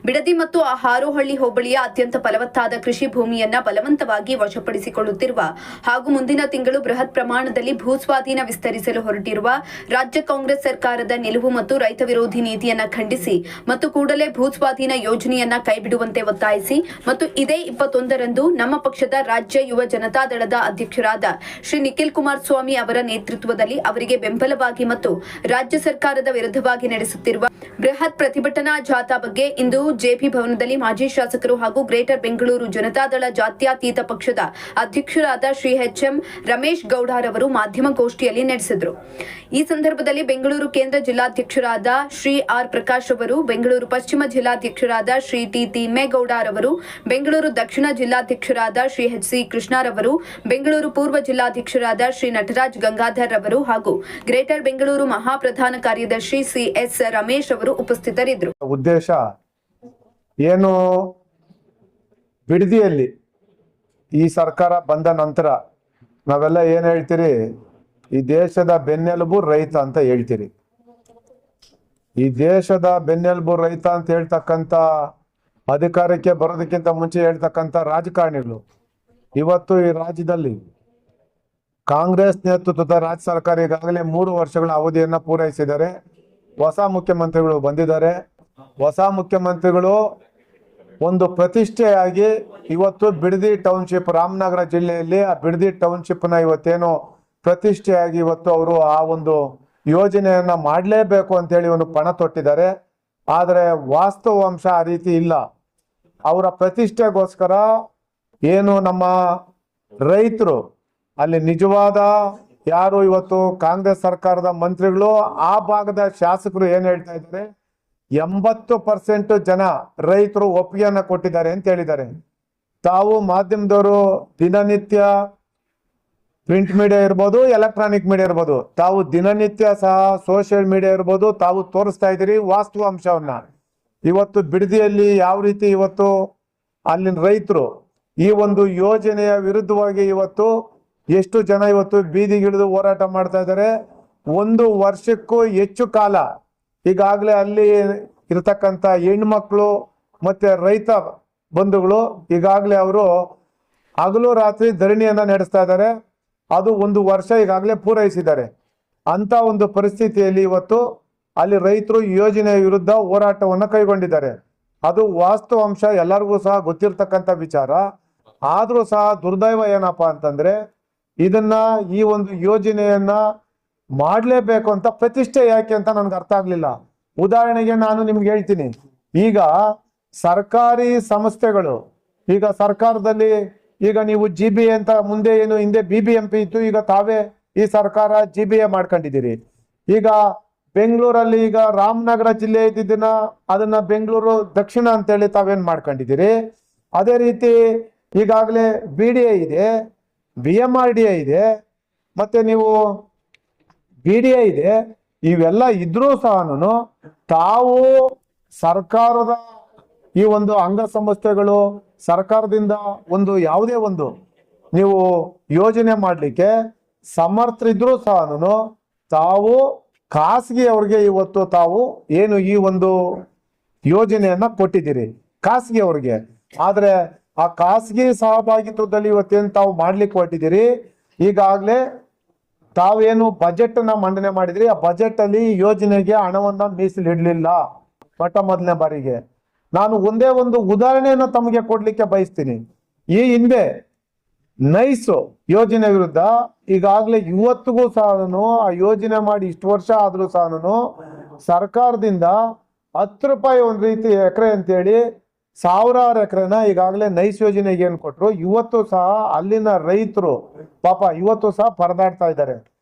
ಬಿಡದಿ ಮತ್ತು ಹಾರೋಹಳ್ಳಿ ಹೋಬಳಿಯ ಅತ್ಯಂತ ಫಲವತ್ತಾದ ಕೃಷಿ ಭೂಮಿಯನ್ನ ಬಲವಂತವಾಗಿ ವಶಪಡಿಸಿಕೊಳ್ಳುತ್ತಿರುವ ಹಾಗೂ ಮುಂದಿನ ತಿಂಗಳು ಬೃಹತ್ ಪ್ರಮಾಣದಲ್ಲಿ ಭೂಸ್ವಾಧೀನ ವಿಸ್ತರಿಸಲು ಹೊರಟಿರುವ ರಾಜ್ಯ ಕಾಂಗ್ರೆಸ್ ಸರ್ಕಾರದ ನಿಲುವು ಮತ್ತು ರೈತ ವಿರೋಧಿ ನೀತಿಯನ್ನ ಖಂಡಿಸಿ ಮತ್ತು ಕೂಡಲೇ ಭೂಸ್ವಾಧೀನ ಯೋಜನೆಯನ್ನ ಕೈಬಿಡುವಂತೆ ಒತ್ತಾಯಿಸಿ ಮತ್ತು ಇದೇ 21ರಂದು ನಮ್ಮ ಪಕ್ಷದ ರಾಜ್ಯ ಯುವ ಜನತಾದಳದ ಅಧ್ಯಕ್ಷರಾದ ಶ್ರೀ ನಿಖಿಲ್ ಕುಮಾರಸ್ವಾಮಿ ಅವರ ನೇತೃತ್ವದಲ್ಲಿ ಅವರಿಗೆ ಬೆಂಬಲವಾಗಿ ಮತ್ತು ರಾಜ್ಯ ಸರ್ಕಾರದ ವಿರುದ್ಧವಾಗಿ ನಡೆಸುತ್ತಿರುವ ಬೃಹತ್ ಪ್ರತಿಭಟನಾ ಜಾಥಾ ಬಗ್ಗೆ ಇಂದು ಜೆಪಿ ಭವನದಲ್ಲಿ ಮಾಜಿ ಶಾಸಕರು ಹಾಗೂ ಗ್ರೇಟರ್ ಬೆಂಗಳೂರು ಜನತಾದಳ ಜಾತ್ಯತೀತ ಪಕ್ಷದ ಅಧ್ಯಕ್ಷರಾದ ಶ್ರೀ ಎಚ್.ಎಂ. ರಮೇಶ್ ಗೌಡರವರು ಮಾಧ್ಯಮಗೋಷ್ಠಿಯಲ್ಲಿ ನಡೆಸಿದರು. ಈ ಸಂದರ್ಭದಲ್ಲಿ ಬೆಂಗಳೂರು ಕೇಂದ್ರ ಜಿಲ್ಲಾಧ್ಯಕ್ಷರಾದ ಶ್ರೀ ಆರ್ ಪ್ರಕಾಶ್ ಅವರು, ಬೆಂಗಳೂರು ಪಶ್ಚಿಮ ಜಿಲ್ಲಾಧ್ಯಕ್ಷರಾದ ಶ್ರೀ ಟಿ ತಿಮ್ಮೇಗೌಡರವರು, ಬೆಂಗಳೂರು ದಕ್ಷಿಣ ಜಿಲ್ಲಾಧ್ಯಕ್ಷರಾದ ಶ್ರೀ ಎಚ್.ಸಿ. ಕೃಷ್ಣರವರು, ಬೆಂಗಳೂರು ಪೂರ್ವ ಜಿಲ್ಲಾಧ್ಯಕ್ಷರಾದ ಶ್ರೀ ನಟರಾಜ್ ಗಂಗಾಧರ್ ರವರು ಹಾಗೂ ಗ್ರೇಟರ್ ಬೆಂಗಳೂರು ಮಹಾಪ್ರಧಾನ ಕಾರ್ಯದರ್ಶಿ ಸಿ.ಎಸ್. ರಮೇಶ್ ಅವರು ಉಪಸ್ಥಿತರಿದ್ದರು. ಉದ್ದೇಶ ಏನು, ಬಿಡದಿಯಲ್ಲಿ ಈ ಸರ್ಕಾರ ಬಂದ ನಂತರ ನಾವೆಲ್ಲ ಏನು ಹೇಳ್ತೀರಿ, ಈ ದೇಶದ ಬೆನ್ನೆಲುಬು ರೈತ ಅಂತ ಹೇಳ್ತೀರಿ. ಈ ದೇಶದ ಬೆನ್ನೆಲುಬು ರೈತ ಅಂತ ಹೇಳ್ತಕ್ಕಂಥ ಅಧಿಕಾರಕ್ಕೆ ಬರೋದಕ್ಕಿಂತ ಮುಂಚೆ ಹೇಳ್ತಕ್ಕಂಥ ರಾಜಕಾರಣಿಗಳು ಇವತ್ತು ಈ ರಾಜ್ಯದಲ್ಲಿ ಕಾಂಗ್ರೆಸ್ ನೇತೃತ್ವದ ರಾಜ್ಯ ಸರ್ಕಾರ ಈಗಾಗಲೇ 3 ವರ್ಷಗಳ ಅವಧಿಯನ್ನ ಪೂರೈಸಿದ್ದಾರೆ. ಹೊಸ ಮುಖ್ಯಮಂತ್ರಿಗಳು ಬಂದಿದ್ದಾರೆ. ಹೊಸ ಮುಖ್ಯಮಂತ್ರಿಗಳು ಒಂದು ಪ್ರತಿಷ್ಠೆಯಾಗಿ ಇವತ್ತು ಬಿಡದಿ ಟೌನ್ಶಿಪ್, ರಾಮನಗರ ಜಿಲ್ಲೆಯಲ್ಲಿ ಆ ಬಿಡದಿ ಟೌನ್ಶಿಪ್ನ ಇವತ್ತೇನು ಪ್ರತಿಷ್ಠೆಯಾಗಿ ಇವತ್ತು ಅವರು ಆ ಒಂದು ಯೋಜನೆಯನ್ನ ಮಾಡಲೇಬೇಕು ಅಂತೇಳಿ ಒಂದು ಪಣ ತೊಟ್ಟಿದ್ದಾರೆ. ಆದರೆ ವಾಸ್ತವಾಂಶ ಆ ರೀತಿ ಇಲ್ಲ. ಅವರ ಪ್ರತಿಷ್ಠೆಗೋಸ್ಕರ ಏನು ನಮ್ಮ ರೈತರು ಅಲ್ಲಿ ನಿಜವಾದ ಯಾರು ಇವತ್ತು ಕಾಂಗ್ರೆಸ್ ಸರ್ಕಾರದ ಮಂತ್ರಿಗಳು, ಆ ಭಾಗದ ಶಾಸಕರು ಏನ್ ಹೇಳ್ತಾ ಇದ್ದಾರೆ, 80% ಜನ ರೈತರು ಒಪ್ಪಿಗೆಯನ್ನ ಕೊಟ್ಟಿದ್ದಾರೆ ಅಂತ ಹೇಳಿದ್ದಾರೆ. ತಾವು ಮಾಧ್ಯಮದವರು ದಿನನಿತ್ಯ ಪ್ರಿಂಟ್ ಮೀಡಿಯಾ ಇರ್ಬೋದು, ಎಲೆಕ್ಟ್ರಾನಿಕ್ ಮೀಡಿಯಾ ಇರ್ಬೋದು, ತಾವು ದಿನನಿತ್ಯ ಸಹ ಸೋಷಿಯಲ್ ಮೀಡಿಯಾ ಇರ್ಬೋದು, ತಾವು ತೋರಿಸ್ತಾ ಇದ್ದೀರಿ ವಾಸ್ತವಾಂಶವನ್ನ. ಇವತ್ತು ಬಿಡದಿಯಲ್ಲಿ ಯಾವ ರೀತಿ ಇವತ್ತು ಅಲ್ಲಿನ ರೈತರು ಈ ಒಂದು ಯೋಜನೆಯ ವಿರುದ್ಧವಾಗಿ ಇವತ್ತು ಎಷ್ಟು ಜನ ಇವತ್ತು ಬೀದಿಗಿಳಿದು ಹೋರಾಟ ಮಾಡ್ತಾ ಇದ್ದಾರೆ. 1 ವರ್ಷಕ್ಕೂ ಹೆಚ್ಚು ಕಾಲ ಈಗಾಗಲೇ ಅಲ್ಲಿ ಇರತಕ್ಕಂಥ ಹೆಣ್ಮಕ್ಳು ಮತ್ತೆ ರೈತ ಬಂಧುಗಳು ಈಗಾಗಲೇ ಅವರು ಹಗಲು ರಾತ್ರಿ ಧರಣಿಯನ್ನ ನಡೆಸ್ತಾ ಇದ್ದಾರೆ. ಅದು 1 ವರ್ಷ ಈಗಾಗಲೇ ಪೂರೈಸಿದ್ದಾರೆ. ಅಂತ ಒಂದು ಪರಿಸ್ಥಿತಿಯಲ್ಲಿ ಇವತ್ತು ಅಲ್ಲಿ ರೈತರು ಯೋಜನೆಯ ವಿರುದ್ಧ ಹೋರಾಟವನ್ನು ಕೈಗೊಂಡಿದ್ದಾರೆ. ಅದು ವಾಸ್ತವಾಂಶ ಎಲ್ಲರಿಗೂ ಸಹ ಗೊತ್ತಿರ್ತಕ್ಕಂಥ ವಿಚಾರ. ಆದ್ರೂ ಸಹ ದುರ್ದೈವ ಏನಪ್ಪಾ ಅಂತಂದ್ರೆ, ಇದನ್ನ ಈ ಒಂದು ಯೋಜನೆಯನ್ನ ಮಾಡಲೇಬೇಕು ಅಂತ ಪ್ರತಿಷ್ಠೆ ಯಾಕೆ ಅಂತ ನನ್ಗೆ ಅರ್ಥ ಆಗ್ಲಿಲ್ಲ. ಉದಾಹರಣೆಗೆ ನಾನು ನಿಮ್ಗೆ ಹೇಳ್ತೀನಿ, ಈಗ ಸರ್ಕಾರಿ ಸಂಸ್ಥೆಗಳು ಈಗ ಸರ್ಕಾರದಲ್ಲಿ ಈಗ ನೀವು GBA ಅಂತ, ಮುಂದೆ ಏನು ಹಿಂದೆ BBMP ಇತ್ತು, ಈಗ ತಾವೇ ಈ ಸರ್ಕಾರ GBA ಮಾಡ್ಕೊಂಡಿದ್ದೀರಿ. ಈಗ ಬೆಂಗಳೂರಲ್ಲಿ ಈಗ ರಾಮನಗರ ಜಿಲ್ಲೆ ಇದ್ದಿದ್ದನ್ನ ಅದನ್ನ ಬೆಂಗಳೂರು ದಕ್ಷಿಣ ಅಂತೇಳಿ ತಾವೇನ್ ಮಾಡ್ಕೊಂಡಿದ್ದೀರಿ. ಅದೇ ರೀತಿ ಈಗಾಗಲೇ BDA ಇದೆ, BMRDA ಇದೆ, ಮತ್ತೆ ನೀವು BDA ಇದೆ. ಇವೆಲ್ಲ ಇದ್ರೂ ಸಹ ತಾವು ಸರ್ಕಾರದ ಈ ಒಂದು ಅಂಗಸಂಸ್ಥೆಗಳು ಸರ್ಕಾರದಿಂದ ಒಂದು ಯಾವುದೇ ಒಂದು ನೀವು ಯೋಜನೆ ಮಾಡಲಿಕ್ಕೆ ಸಮರ್ಥರಿದ್ರೂ ಸಹ ತಾವು ಖಾಸಗಿ ಅವ್ರಿಗೆ ಇವತ್ತು ತಾವು ಏನು ಈ ಒಂದು ಯೋಜನೆಯನ್ನ ಕೊಟ್ಟಿದ್ದೀರಿ ಖಾಸಗಿ ಅವ್ರಿಗೆ. ಆದ್ರೆ ಆ ಖಾಸಗಿ ಸಹಭಾಗಿತ್ವದಲ್ಲಿ ಇವತ್ತೇನು ತಾವು ಮಾಡ್ಲಿಕ್ಕೆ ಹೊರಟಿದ್ದೀರಿ, ಈಗಾಗಲೇ ತಾವೇನು ಬಜೆಟ್ ಅನ್ನ ಮಂಡನೆ ಮಾಡಿದ್ರಿ, ಆ ಬಜೆಟ್ ಅಲ್ಲಿ ಯೋಜನೆಗೆ ಹಣವನ್ನ ಮೀಸಲಿಡ್ಲಿಲ್ಲ. ಮೊದಲನೇ ಬಾರಿಗೆ ನಾನು ಒಂದೇ ಒಂದು ಉದಾಹರಣೆಯನ್ನು ತಮಗೆ ಕೊಡ್ಲಿಕ್ಕೆ ಬಯಸ್ತೀನಿ. ಈ ಹಿಂದೆ ನೈಸ್ ಯೋಜನೆ ವಿರುದ್ಧ ಈಗಾಗಲೇ ಇವತ್ತಿಗೂ ಸಹ ಆ ಯೋಜನೆ ಮಾಡಿ ಇಷ್ಟು ವರ್ಷ ಆದ್ರೂ ಸಹ ಸರ್ಕಾರದಿಂದ 10 ರೂಪಾಯಿ ಒಂದು ರೀತಿ ಎಕರೆ ಅಂತೇಳಿ ಸಾವಿರಾರು ಎಕರೆನ ಈಗಾಗಲೇ ನೈಸ್ ಯೋಜನೆಗೆ ಏನ್ ಕೊಟ್ರು, ಇವತ್ತು ಸಹ ಅಲ್ಲಿನ ರೈತರು ಪಾಪ ಇವತ್ತು ಸಹ ಪರದಾಡ್ತಾ ಇದ್ದಾರೆ.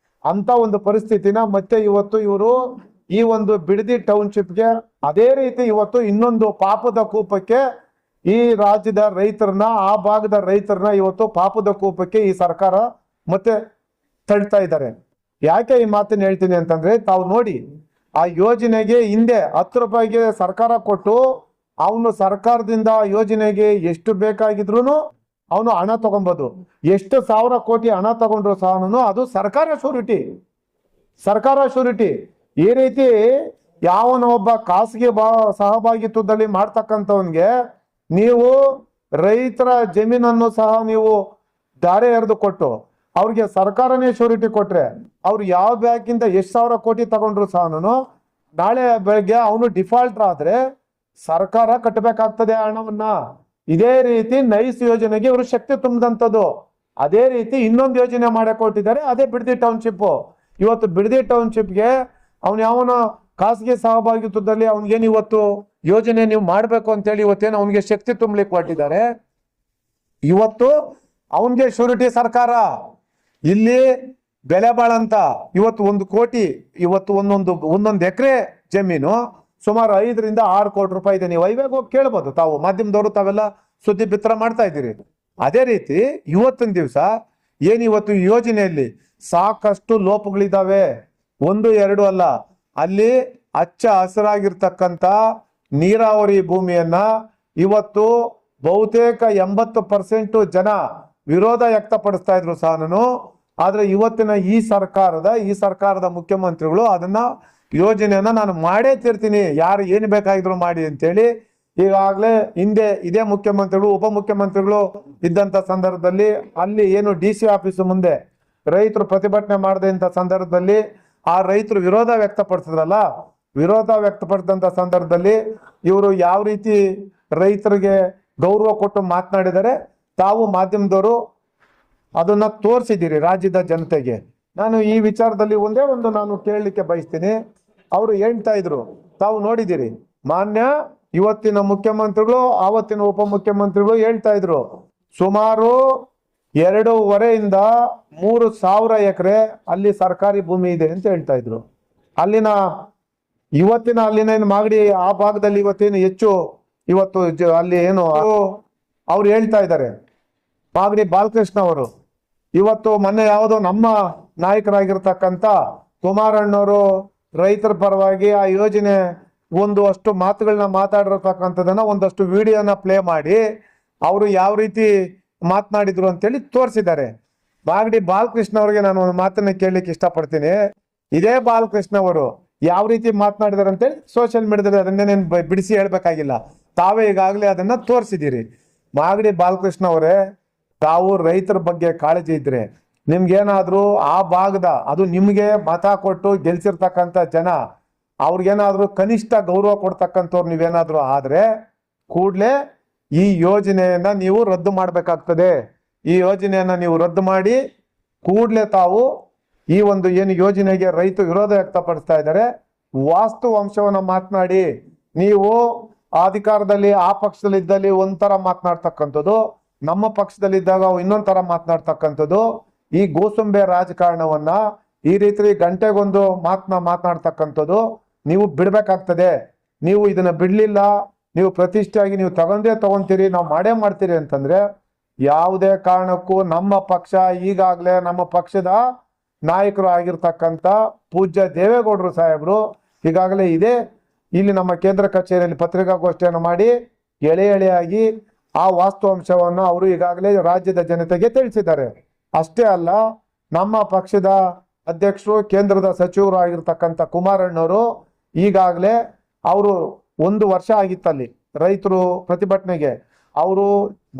ಅಂತ ಒಂದು ಪರಿಸ್ಥಿತಿನ ಮತ್ತೆ ಇವತ್ತು ಇವರು ಈ ಒಂದು ಬಿಡದಿ ಟೌನ್ಶಿಪ್ಗೆ ಅದೇ ರೀತಿ ಇವತ್ತು ಇನ್ನೊಂದು ಪಾಪದ ಕೂಪಕ್ಕೆ ಈ ರಾಜ್ಯದ ರೈತರನ್ನ, ಆ ಭಾಗದ ರೈತರನ್ನ ಇವತ್ತು ಪಾಪದ ಕೂಪಕ್ಕೆ ಈ ಸರ್ಕಾರ ಮತ್ತೆ ತಳ್ತಾ ಇದ್ದಾರೆ. ಯಾಕೆ ಈ ಮಾತನ್ನ ಹೇಳ್ತೀನಿ ಅಂತಂದ್ರೆ, ತಾವು ನೋಡಿ ಆ ಯೋಜನೆಗೆ ಹಿಂದೆ 10 ರೂಪಾಯಿಗೆ ಸರ್ಕಾರ ಕೊಟ್ಟು ಅವನು ಸರ್ಕಾರದಿಂದ ಯೋಜನೆಗೆ ಎಷ್ಟು ಬೇಕಾಗಿದ್ರು ಅವನು ಹಣ ತಗೊಬೋದು. ಎಷ್ಟು 1000 ಕೋಟಿ ಹಣ ತಗೊಂಡ್ರು ಸಹ ಅದು ಸರ್ಕಾರ ಶೂರಿಟಿ. ಈ ರೀತಿ ಯಾವನ ಒಬ್ಬ ಖಾಸಗಿ ಸಹಭಾಗಿತ್ವದಲ್ಲಿ ಮಾಡ್ತಕ್ಕಂಥವನ್ಗೆ ನೀವು ರೈತರ ಜಮೀನನ್ನು ಸಹ ನೀವು ದಾರೆ ಎರೆದು ಕೊಟ್ಟು ಅವ್ರಿಗೆ ಸರ್ಕಾರನೇ ಶ್ಯೂರಿಟಿ ಕೊಟ್ರೆ ಅವ್ರು ಯಾವ ಬ್ಯಾಂಕಿಂದ ಎಷ್ಟು ಸಾವಿರ ಕೋಟಿ ತಗೊಂಡ್ರು ಸಹ ನಾಳೆ ಬೆಳಗ್ಗೆ ಅವನು ಡಿಫಾಲ್ಟರ್ ಆದ್ರೆ ಸರ್ಕಾರ ಕಟ್ಟಬೇಕಾಗ್ತದೆ ಹಣವನ್ನ. ಇದೇ ರೀತಿ ನೈಸ್ ಯೋಜನೆಗೆ ಇವರು ಶಕ್ತಿ ತುಂಬಿದಂಥದ್ದು. ಅದೇ ರೀತಿ ಇನ್ನೊಂದು ಯೋಜನೆ ಮಾಡಕ್ ಕೊಟ್ಟಿದ್ದಾರೆ, ಅದೇ ಬಿಡದಿ ಟೌನ್ಶಿಪ್. ಇವತ್ತು ಬಿಡದಿ ಟೌನ್ಶಿಪ್ಗೆ ಅವನು ಯಾವನ ಖಾಸಗಿ ಸಹಭಾಗಿತ್ವದಲ್ಲಿ ಅವನಿಗೇನು ಇವತ್ತು ಯೋಜನೆ ನೀವು ಮಾಡ್ಬೇಕು ಅಂತೇಳಿ ಇವತ್ತೇನು ಅವನಿಗೆ ಶಕ್ತಿ ತುಂಬಲಿಕ್ಕೆ ಹೊರಟಿದ್ದಾರೆ. ಇವತ್ತು ಅವನಿಗೆ ಶ್ಯೂರಿಟಿ ಸರ್ಕಾರ. ಇಲ್ಲಿ ಬೆಲೆ ಬಾಳಂತ ಇವತ್ತು 1 ಕೋಟಿ, ಇವತ್ತು ಒಂದೊಂದು ಎಕರೆ ಜಮೀನು ಸುಮಾರು 5 ರಿಂದ 6 ಕೋಟಿ ರೂಪಾಯಿ ಇದೆ. ನೀವು ಐವೇಗ ಹೋಗಿ ಕೇಳ್ಬೋದು, ತಾವು ಮಾಧ್ಯಮದವರು ತಾವೆಲ್ಲ ಸುದ್ದಿ ಬಿತ್ತರ ಮಾಡ್ತಾ ಇದ್ದೀರಿ. ಅದೇ ರೀತಿ ಇವತ್ತಿನ ದಿವಸ ಇವತ್ತು ಯೋಜನೆಯಲ್ಲಿ ಸಾಕಷ್ಟು ಲೋಪಗಳಿದ್ದಾವೆ, 1, 2 ಅಲ್ಲ. ಅಲ್ಲಿ ಹಚ್ಚ ಹಸಿರಾಗಿರ್ತಕ್ಕಂಥ ನೀರಾವರಿ ಭೂಮಿಯನ್ನ ಇವತ್ತು ಬಹುತೇಕ 80% ಜನ ವಿರೋಧ ವ್ಯಕ್ತಪಡಿಸ್ತಾ ಇದ್ರು ಸಹ ಆದ್ರೆ ಇವತ್ತಿನ ಈ ಸರ್ಕಾರದ ಮುಖ್ಯಮಂತ್ರಿಗಳು ಅದನ್ನ ಯೋಜನೆಯನ್ನ ನಾನು ಮಾಡೇ ತೀರ್ತೀನಿ, ಯಾರು ಏನು ಬೇಕಾಗಿದ್ರು ಮಾಡಿ ಅಂತೇಳಿ ಈಗಾಗಲೇ ಹಿಂದೆ ಇದೇ ಮುಖ್ಯಮಂತ್ರಿಗಳು ಉಪಮುಖ್ಯಮಂತ್ರಿಗಳು ಇದ್ದಂತ ಸಂದರ್ಭದಲ್ಲಿ ಅಲ್ಲಿ DC ಆಫೀಸ್ ಮುಂದೆ ರೈತರು ಪ್ರತಿಭಟನೆ ಮಾಡದಂತ ಸಂದರ್ಭದಲ್ಲಿ ಆ ರೈತರು ವಿರೋಧ ವ್ಯಕ್ತಪಡಿಸಿದಂತ ಸಂದರ್ಭದಲ್ಲಿ ಇವರು ಯಾವ ರೀತಿ ರೈತರಿಗೆ ಗೌರವ ಕೊಟ್ಟು ಮಾತನಾಡಿದರೆ ತಾವು ಮಾಧ್ಯಮದವರು ಅದನ್ನ ತೋರಿಸಿದ್ದೀರಿ ರಾಜ್ಯದ ಜನತೆಗೆ. ನಾನು ಈ ವಿಚಾರದಲ್ಲಿ ಒಂದೇ ಒಂದು ನಾನು ಕೇಳಲಿಕ್ಕೆ ಬಯಸ್ತೀನಿ. ಅವರು ಹೇಳ್ತಾ ಇದ್ರು, ತಾವು ನೋಡಿದ್ದೀರಿ, ಮಾನ್ಯ ಇವತ್ತಿನ ಮುಖ್ಯಮಂತ್ರಿಗಳು ಆವತ್ತಿನ ಉಪಮುಖ್ಯಮಂತ್ರಿಗಳು ಹೇಳ್ತಾ ಇದ್ರು, ಸುಮಾರು 2.5 ರಿಂದ 3 ಸಾವಿರ ಎಕರೆ ಅಲ್ಲಿ ಸರ್ಕಾರಿ ಭೂಮಿ ಇದೆ ಅಂತ ಹೇಳ್ತಾ ಇದ್ರು. ಅಲ್ಲಿನ ಮಾಗಡಿ ಆ ಭಾಗದಲ್ಲಿ ಇವತ್ತೇನು ಹೆಚ್ಚು ಅಲ್ಲಿ ಏನು ಅವ್ರು ಹೇಳ್ತಾ ಇದ್ದಾರೆ. ಮಾಗಡಿ ಬಾಲಕೃಷ್ಣ ಅವರು ಇವತ್ತು ಮೊನ್ನೆ ಯಾವುದೋ ನಮ್ಮ ನಾಯಕರಾಗಿರ್ತಕ್ಕಂಥ ಕುಮಾರಣ್ಣವರು ರೈತರ ಪರವಾಗಿ ಆ ಯೋಜನೆ ಅಷ್ಟು ಮಾತುಗಳನ್ನ ಮಾತಾಡಿರ್ತಕ್ಕಂಥದನ್ನ ಒಂದಷ್ಟು ವಿಡಿಯೋನ ಪ್ಲೇ ಮಾಡಿ ಅವರು ಯಾವ ರೀತಿ ಮಾತನಾಡಿದ್ರು ಅಂತೇಳಿ ತೋರಿಸಿದ್ದಾರೆ. ಮಾಗಡಿ ಬಾಲಕೃಷ್ಣ ಅವರಿಗೆ ನಾನು ಒಂದು ಮಾತನ್ನ ಕೇಳಲಿಕ್ಕೆ ಇಷ್ಟಪಡ್ತೀನಿ. ಇದೇ ಬಾಲಕೃಷ್ಣ ಅವರು ಯಾವ ರೀತಿ ಮಾತನಾಡಿದಾರೆ ಅಂತೇಳಿ ಸೋಷಿಯಲ್ ಮೀಡಿಯಾದಲ್ಲಿ ಅದನ್ನೇನು ಬಿಡಿಸಿ ಹೇಳ್ಬೇಕಾಗಿಲ್ಲ, ತಾವೇ ಈಗಾಗಲೇ ಅದನ್ನ ತೋರಿಸಿದ್ದೀರಿ. ಮಾಗಡಿ ಬಾಲಕೃಷ್ಣ ಅವರೇ, ತಾವು ರೈತರ ಬಗ್ಗೆ ಕಾಳಜಿ ಇದ್ರೆ ನಿಮ್ಗೇನಾದ್ರೂ ಆ ಭಾಗದ ಅದು ನಿಮ್ಗೆ ಮತ ಕೊಟ್ಟು ಗೆಲ್ಸಿರ್ತಕ್ಕಂಥ ಜನ ಅವ್ರಿಗೇನಾದ್ರೂ ಕನಿಷ್ಠ ಗೌರವ ಕೊಡ್ತಕ್ಕಂಥವ್ರು ನೀವೇನಾದ್ರೂ ಆದ್ರೆ ಕೂಡ್ಲೆ ಈ ಯೋಜನೆಯನ್ನ ನೀವು ರದ್ದು ಮಾಡಬೇಕಾಗ್ತದೆ. ಈ ಯೋಜನೆಯನ್ನ ನೀವು ರದ್ದು ಮಾಡಿ ಕೂಡ್ಲೆ ತಾವು ಈ ಏನು ಯೋಜನೆಗೆ ರೈತ ವಿರೋಧ ವ್ಯಕ್ತಪಡಿಸ್ತಾ ಇದ್ದಾರೆ ವಾಸ್ತವಾಂಶವನ್ನ ಮಾತನಾಡಿ. ನೀವು ಅಧಿಕಾರದಲ್ಲಿ ಆ ಪಕ್ಷದಲ್ಲಿ ಇದ್ದಲ್ಲಿ ಒಂಥರ ಮಾತನಾಡ್ತಕ್ಕಂಥದ್ದು, ನಮ್ಮ ಪಕ್ಷದಲ್ಲಿದ್ದಾಗ ಇನ್ನೊಂದ್ ತರ ಮಾತನಾಡ್ತಕ್ಕಂಥದ್ದು, ಈ ಗೋಸುಂಬೆ ರಾಜಕಾರಣವನ್ನ ಈ ರೀತಿ ಗಂಟೆಗೊಂದು ಮಾತನಾಡ್ತಕ್ಕಂಥದ್ದು ನೀವು ಬಿಡ್ಬೇಕಾಗ್ತದೆ. ನೀವು ಇದನ್ನ ಬಿಡ್ಲಿಲ್ಲ, ನೀವು ಪ್ರತಿಷ್ಠೆಯಾಗಿ ನೀವು ತಗೊಂತೀರಿ, ನಾವು ಮಾಡೇ ಮಾಡ್ತೀರಿ ಅಂತಂದ್ರೆ ಯಾವುದೇ ಕಾರಣಕ್ಕೂ ನಮ್ಮ ಪಕ್ಷ ಈಗಾಗಲೇ ನಮ್ಮ ಪಕ್ಷದ ನಾಯಕರು ಆಗಿರ್ತಕ್ಕಂಥ ಪೂಜ್ಯ ದೇವೇಗೌಡರು ಸಾಹೇಬರು ಈಗಾಗಲೇ ಇಲ್ಲಿ ನಮ್ಮ ಕೇಂದ್ರ ಕಚೇರಿಯಲ್ಲಿ ಪತ್ರಿಕಾಗೋಷ್ಠಿಯನ್ನು ಮಾಡಿ ಎಳೆಯಾಗಿ ಆ ವಾಸ್ತವಾಂಶವನ್ನು ಅವರು ಈಗಾಗಲೇ ರಾಜ್ಯದ ಜನತೆಗೆ ತಿಳಿಸಿದ್ದಾರೆ. ಅಷ್ಟೇ ಅಲ್ಲ, ನಮ್ಮ ಪಕ್ಷದ ಅಧ್ಯಕ್ಷರು ಕೇಂದ್ರದ ಸಚಿವರು ಆಗಿರ್ತಕ್ಕಂಥ ಕುಮಾರಣ್ಣವರು ಈಗಾಗಲೇ ಅವರು 1 ವರ್ಷ ಆಗಿತ್ತಲ್ಲಿ ರೈತರು ಪ್ರತಿಭಟನೆಗೆ ಅವರು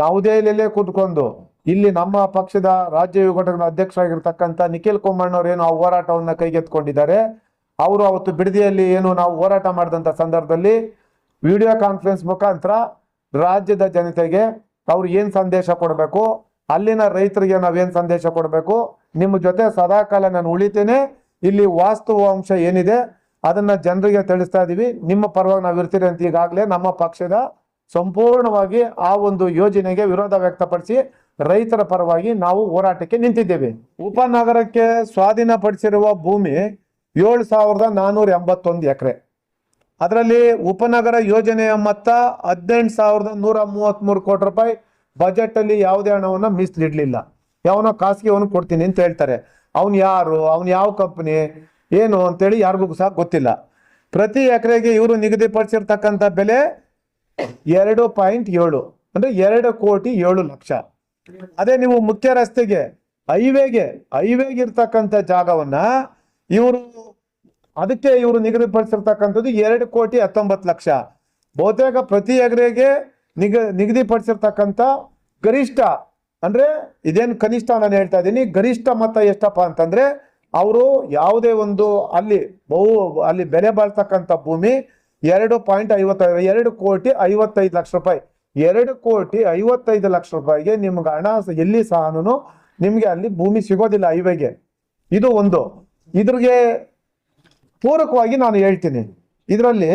ನವದೆಹಲಿಯಲ್ಲೇ ಕೂತ್ಕೊಂಡು ಇಲ್ಲಿ ನಮ್ಮ ಪಕ್ಷದ ರಾಜ್ಯ ಘಟಕದ ಅಧ್ಯಕ್ಷರಾಗಿರ್ತಕ್ಕಂಥ ನಿಖಿಲ್ ಕುಮಾರಣ್ಣವರು ಏನು ಆ ಹೋರಾಟವನ್ನ ಕೈಗೆತ್ತಿಕೊಂಡಿದ್ದಾರೆ. ಅವರು ಅವತ್ತು ಬಿಡದಿಯಲ್ಲಿ ಏನು ನಾವು ಹೋರಾಟ ಮಾಡಿದಂಥ ಸಂದರ್ಭದಲ್ಲಿ ವಿಡಿಯೋ ಕಾನ್ಫರೆನ್ಸ್ ಮುಖಾಂತರ ರಾಜ್ಯದ ಜನತೆಗೆ ಅವ್ರು ಏನ್ ಸಂದೇಶ ಕೊಡಬೇಕು, ಅಲ್ಲಿನ ರೈತರಿಗೆ ನಾವೇನ್ ಸಂದೇಶ ಕೊಡಬೇಕು, ನಿಮ್ಮ ಜೊತೆ ಸದಾಕಾಲ ನಾನು ಉಳಿತೇನೆ, ಇಲ್ಲಿ ವಾಸ್ತವಾಂಶ ಏನಿದೆ ಅದನ್ನ ಜನರಿಗೆ ತಿಳಿಸ್ತಾ ಇದೀವಿ, ನಿಮ್ಮ ಪರವಾಗಿ ನಾವು ಇರ್ತೀರಿ ಅಂತ ಈಗಾಗಲೇ ನಮ್ಮ ಪಕ್ಷದ ಸಂಪೂರ್ಣವಾಗಿ ಆ ಒಂದು ಯೋಜನೆಗೆ ವಿರೋಧ ವ್ಯಕ್ತಪಡಿಸಿ ರೈತರ ಪರವಾಗಿ ನಾವು ಹೋರಾಟಕ್ಕೆ ನಿಂತಿದ್ದೇವೆ. ಉಪನಗರಕ್ಕೆ ಸ್ವಾಧೀನಪಡಿಸಿರುವ ಭೂಮಿ 7,481 ಎಕರೆ. ಅದರಲ್ಲಿ ಉಪನಗರ ಯೋಜನೆಯ ಮೊತ್ತ 18,133 ಕೋಟಿ ರೂಪಾಯಿ. ಬಜೆಟ್ ಅಲ್ಲಿ ಯಾವುದೇ ಹಣವನ್ನ ಮೀಸಲಿಡ್ಲಿಲ್ಲ. ಯಾವನೋ ಖಾಸಗಿ ಅವನು ಕೊಡ್ತೀನಿ ಅಂತ ಹೇಳ್ತಾರೆ. ಅವನು ಯಾರು, ಅವನು ಯಾವ ಕಂಪನಿ ಏನು ಅಂತೇಳಿ ಯಾರಿಗೂ ಸಹ ಗೊತ್ತಿಲ್ಲ. ಪ್ರತಿ ಎಕರೆಗೆ ಇವರು ನಿಗದಿಪಡಿಸಿರ್ತಕ್ಕಂಥ ಬೆಲೆ 2.7 ಅಂದ್ರೆ 2,07,00,000. ಅದೇ ನೀವು ಮುಖ್ಯ ರಸ್ತೆಗೆ ಹೈವೇಗೆ ಇರ್ತಕ್ಕಂಥ ಜಾಗವನ್ನ ಇವರು ಅದಕ್ಕೆ ಇವರು ನಿಗದಿಪಡಿಸಿರ್ತಕ್ಕಂಥದ್ದು 2,19,00,000. ಬಹುತೇಕ ಪ್ರತಿ ಎಕರೆಗೆ ನಿಗದಿಪಡಿಸಿರ್ತಕ್ಕಂಥ ಗರಿಷ್ಠ ಅಂದ್ರೆ ಇದೇನು ಕನಿಷ್ಠ ನಾನು ಹೇಳ್ತಾ ಇದ್ದೀನಿ, ಗರಿಷ್ಠ ಮೊತ್ತ ಎಷ್ಟಪ್ಪ ಅಂತಂದ್ರೆ ಅವರು ಯಾವುದೇ ಒಂದು ಅಲ್ಲಿ ಬೆಲೆ ಬಾಳ್ತಕ್ಕಂಥ ಭೂಮಿ 2,55 ರೂಪಾಯಿ 2,55 ರೂಪಾಯಿಗೆ ನಿಮ್ಗೆ ಹಣ ಎಲ್ಲಿ ಸಹನು ನಿಮ್ಗೆ ಅಲ್ಲಿ ಭೂಮಿ ಸಿಗೋದಿಲ್ಲ ಹೈವೇಗೆ. ಇದು ಒಂದು. ಇದ್ರಿಗೆ ಪೂರಕವಾಗಿ ನಾನು ಹೇಳ್ತೀನಿ, ಇದರಲ್ಲಿ